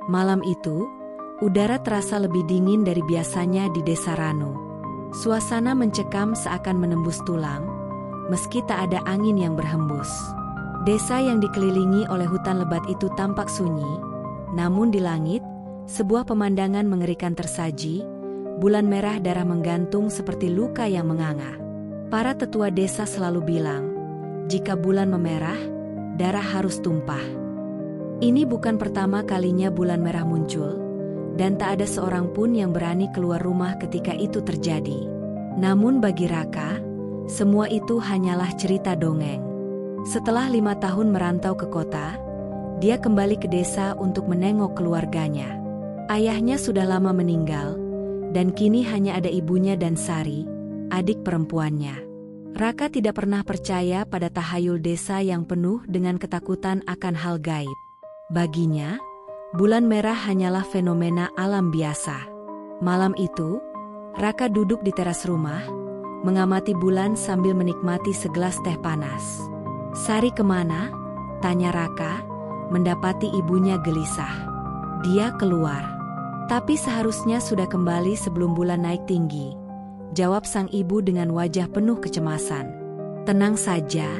Malam itu, udara terasa lebih dingin dari biasanya di desa Ranu. Suasana mencekam seakan menembus tulang, meski tak ada angin yang berhembus. Desa yang dikelilingi oleh hutan lebat itu tampak sunyi, namun di langit, sebuah pemandangan mengerikan tersaji, bulan merah darah menggantung seperti luka yang menganga. Para tetua desa selalu bilang, jika bulan memerah, darah harus tumpah. Ini bukan pertama kalinya bulan merah muncul, dan tak ada seorang pun yang berani keluar rumah ketika itu terjadi. Namun bagi Raka, semua itu hanyalah cerita dongeng. Setelah 5 tahun merantau ke kota, dia kembali ke desa untuk menengok keluarganya. Ayahnya sudah lama meninggal, dan kini hanya ada ibunya dan Sari, adik perempuannya. Raka tidak pernah percaya pada tahayul desa yang penuh dengan ketakutan akan hal gaib. Baginya, bulan merah hanyalah fenomena alam biasa. Malam itu, Raka duduk di teras rumah, mengamati bulan sambil menikmati segelas teh panas. "Sari kemana?" tanya Raka, mendapati ibunya gelisah. Dia keluar. "Tapi seharusnya sudah kembali sebelum bulan naik tinggi," jawab sang ibu dengan wajah penuh kecemasan. "Tenang saja,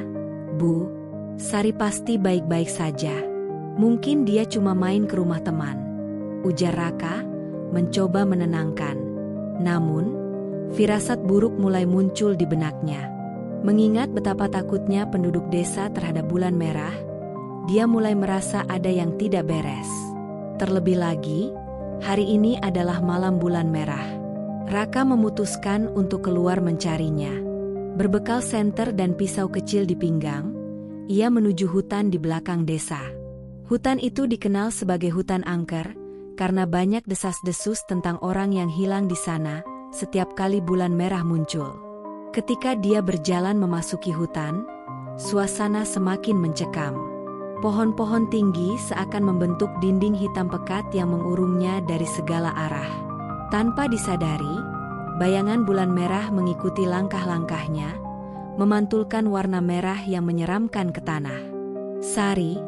Bu. Sari pasti baik-baik saja. Mungkin dia cuma main ke rumah teman," ujar Raka, mencoba menenangkan. Namun, firasat buruk mulai muncul di benaknya. Mengingat betapa takutnya penduduk desa terhadap bulan merah, dia mulai merasa ada yang tidak beres. Terlebih lagi, hari ini adalah malam bulan merah. Raka memutuskan untuk keluar mencarinya. Berbekal senter dan pisau kecil di pinggang, ia menuju hutan di belakang desa. Hutan itu dikenal sebagai hutan angker, karena banyak desas-desus tentang orang yang hilang di sana setiap kali bulan merah muncul. Ketika dia berjalan memasuki hutan, suasana semakin mencekam. Pohon-pohon tinggi seakan membentuk dinding hitam pekat yang mengurungnya dari segala arah. Tanpa disadari, bayangan bulan merah mengikuti langkah-langkahnya, memantulkan warna merah yang menyeramkan ke tanah. "Sari,"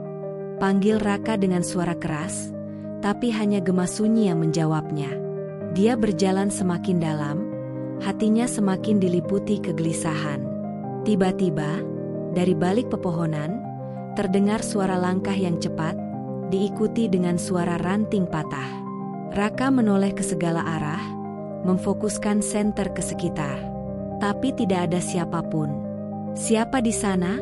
panggil Raka dengan suara keras, tapi hanya gema sunyi yang menjawabnya. Dia berjalan semakin dalam, hatinya semakin diliputi kegelisahan. Tiba-tiba, dari balik pepohonan, terdengar suara langkah yang cepat, diikuti dengan suara ranting patah. Raka menoleh ke segala arah, memfokuskan senter ke sekitar. Tapi tidak ada siapapun. "Siapa di sana?"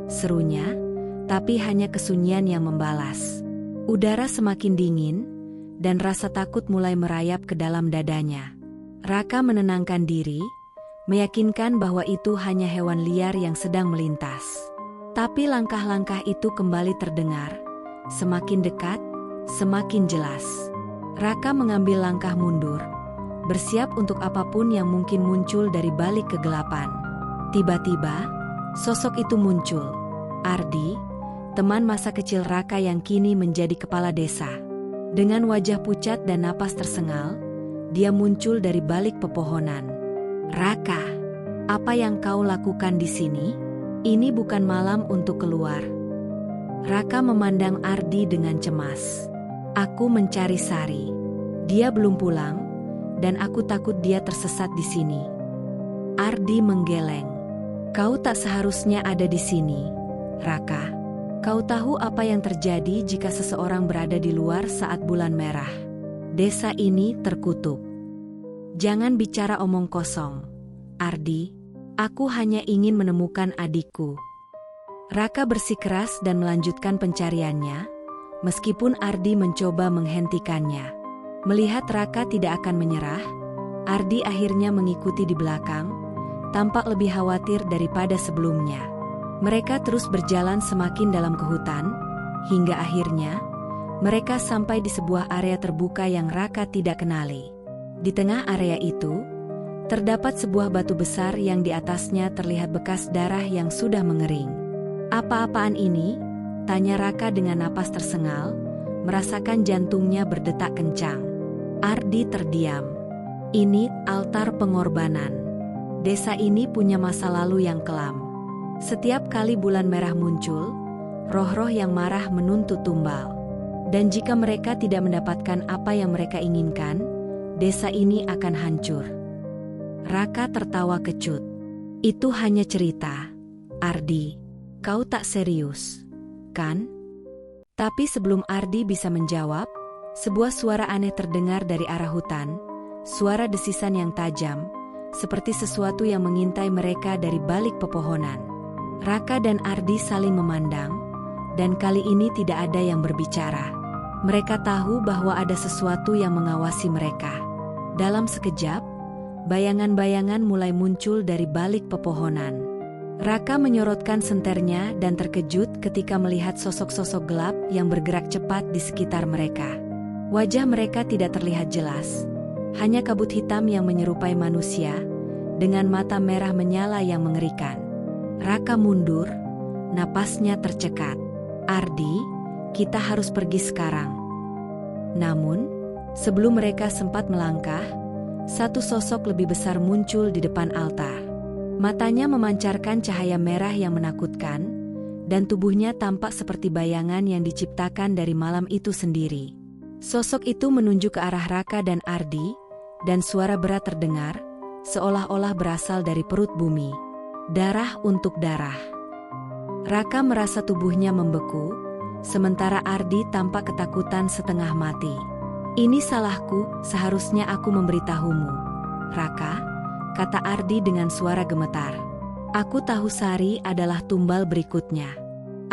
serunya, tapi hanya kesunyian yang membalas. Udara semakin dingin, dan rasa takut mulai merayap ke dalam dadanya. Raka menenangkan diri, meyakinkan bahwa itu hanya hewan liar yang sedang melintas. Tapi langkah-langkah itu kembali terdengar, semakin dekat, semakin jelas. Raka mengambil langkah mundur, bersiap untuk apapun yang mungkin muncul dari balik kegelapan. Tiba-tiba, sosok itu muncul. Ardi, teman masa kecil Raka yang kini menjadi kepala desa. Dengan wajah pucat dan napas tersengal, dia muncul dari balik pepohonan. "Raka, apa yang kau lakukan di sini? Ini bukan malam untuk keluar." Raka memandang Ardi dengan cemas. "Aku mencari Sari. Dia belum pulang, dan aku takut dia tersesat di sini." Ardi menggeleng. "Kau tak seharusnya ada di sini, Raka. Kau tahu apa yang terjadi jika seseorang berada di luar saat bulan merah? Desa ini terkutuk. Jangan bicara omong kosong, Ardi. Aku hanya ingin menemukan adikku." Raka bersikeras dan melanjutkan pencariannya, meskipun Ardi mencoba menghentikannya. Melihat Raka tidak akan menyerah, Ardi akhirnya mengikuti di belakang, tampak lebih khawatir daripada sebelumnya. Mereka terus berjalan semakin dalam ke hutan, hingga akhirnya, mereka sampai di sebuah area terbuka yang Raka tidak kenali. Di tengah area itu, terdapat sebuah batu besar yang di atasnya terlihat bekas darah yang sudah mengering. "Apa-apaan ini?" tanya Raka dengan napas tersengal, merasakan jantungnya berdetak kencang. Ardi terdiam. "Ini altar pengorbanan. Desa ini punya masa lalu yang kelam. Setiap kali bulan merah muncul, roh-roh yang marah menuntut tumbal. Dan jika mereka tidak mendapatkan apa yang mereka inginkan, desa ini akan hancur. Raka tertawa kecut. Itu hanya cerita, Ardi. Kau tak serius, kan? Tapi sebelum Ardi bisa menjawab, sebuah suara aneh terdengar dari arah hutan, suara desisan yang tajam, seperti sesuatu yang mengintai mereka dari balik pepohonan. Raka dan Ardi saling memandang, dan kali ini tidak ada yang berbicara. Mereka tahu bahwa ada sesuatu yang mengawasi mereka. Dalam sekejap, bayangan-bayangan mulai muncul dari balik pepohonan. Raka menyorotkan senternya dan terkejut ketika melihat sosok-sosok gelap yang bergerak cepat di sekitar mereka. Wajah mereka tidak terlihat jelas. Hanya kabut hitam yang menyerupai manusia, dengan mata merah menyala yang mengerikan. Raka mundur, napasnya tercekat. Ardi, kita harus pergi sekarang. Namun, sebelum mereka sempat melangkah, satu sosok lebih besar muncul di depan altar. Matanya memancarkan cahaya merah yang menakutkan, dan tubuhnya tampak seperti bayangan yang diciptakan dari malam itu sendiri. Sosok itu menunjuk ke arah Raka dan Ardi, dan suara berat terdengar, seolah-olah berasal dari perut bumi. Darah untuk darah. Raka merasa tubuhnya membeku, sementara Ardi tampak ketakutan setengah mati. Ini salahku, seharusnya aku memberitahumu. Raka, kata Ardi dengan suara gemetar. Aku tahu Sari adalah tumbal berikutnya.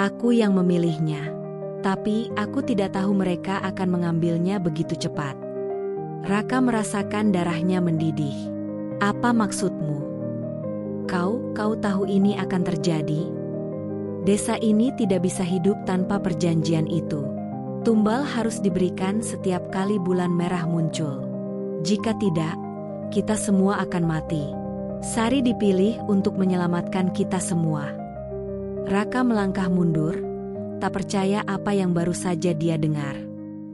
Aku yang memilihnya. Tapi aku tidak tahu mereka akan mengambilnya begitu cepat. Raka merasakan darahnya mendidih. Apa maksudmu? Kau tahu ini akan terjadi? Desa ini tidak bisa hidup tanpa perjanjian itu. Tumbal harus diberikan setiap kali bulan merah muncul. Jika tidak, kita semua akan mati. Sari dipilih untuk menyelamatkan kita semua. Raka melangkah mundur, tak percaya apa yang baru saja dia dengar.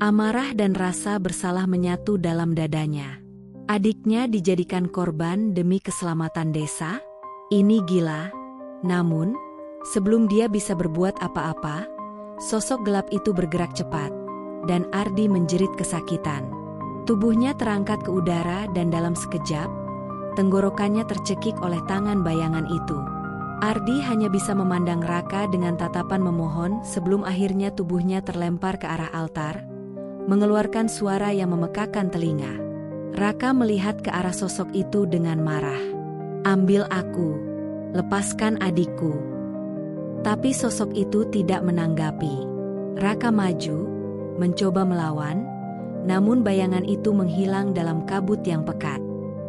Amarah dan rasa bersalah menyatu dalam dadanya. Adiknya dijadikan korban demi keselamatan desa? Ini gila. Namun, sebelum dia bisa berbuat apa-apa, sosok gelap itu bergerak cepat, dan Ardi menjerit kesakitan. Tubuhnya terangkat ke udara dan dalam sekejap, tenggorokannya tercekik oleh tangan bayangan itu. Ardi hanya bisa memandang Raka dengan tatapan memohon sebelum akhirnya tubuhnya terlempar ke arah altar, mengeluarkan suara yang memekakan telinga. Raka melihat ke arah sosok itu dengan marah. Ambil aku, lepaskan adikku. Tapi sosok itu tidak menanggapi. Raka maju, mencoba melawan, namun bayangan itu menghilang dalam kabut yang pekat.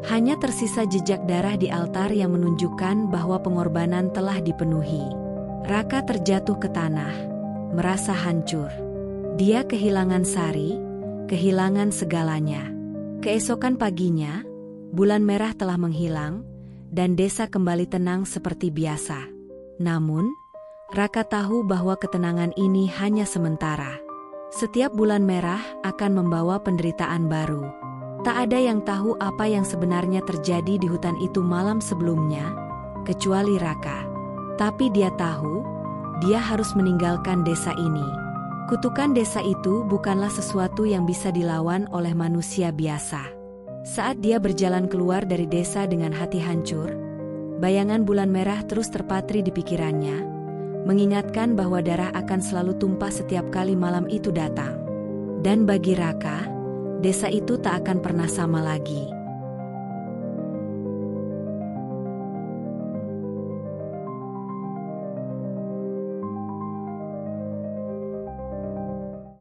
Hanya tersisa jejak darah di altar yang menunjukkan bahwa pengorbanan telah dipenuhi. Raka terjatuh ke tanah, merasa hancur. Dia kehilangan Sari, kehilangan segalanya. Keesokan paginya, bulan merah telah menghilang, dan desa kembali tenang seperti biasa. Namun, Raka tahu bahwa ketenangan ini hanya sementara. Setiap bulan merah akan membawa penderitaan baru. Tak ada yang tahu apa yang sebenarnya terjadi di hutan itu malam sebelumnya, kecuali Raka. Tapi dia tahu, dia harus meninggalkan desa ini. Kutukan desa itu bukanlah sesuatu yang bisa dilawan oleh manusia biasa. Saat dia berjalan keluar dari desa dengan hati hancur, bayangan bulan merah terus terpatri di pikirannya, mengingatkan bahwa darah akan selalu tumpah setiap kali malam itu datang. Dan bagi Raka, desa itu tak akan pernah sama lagi.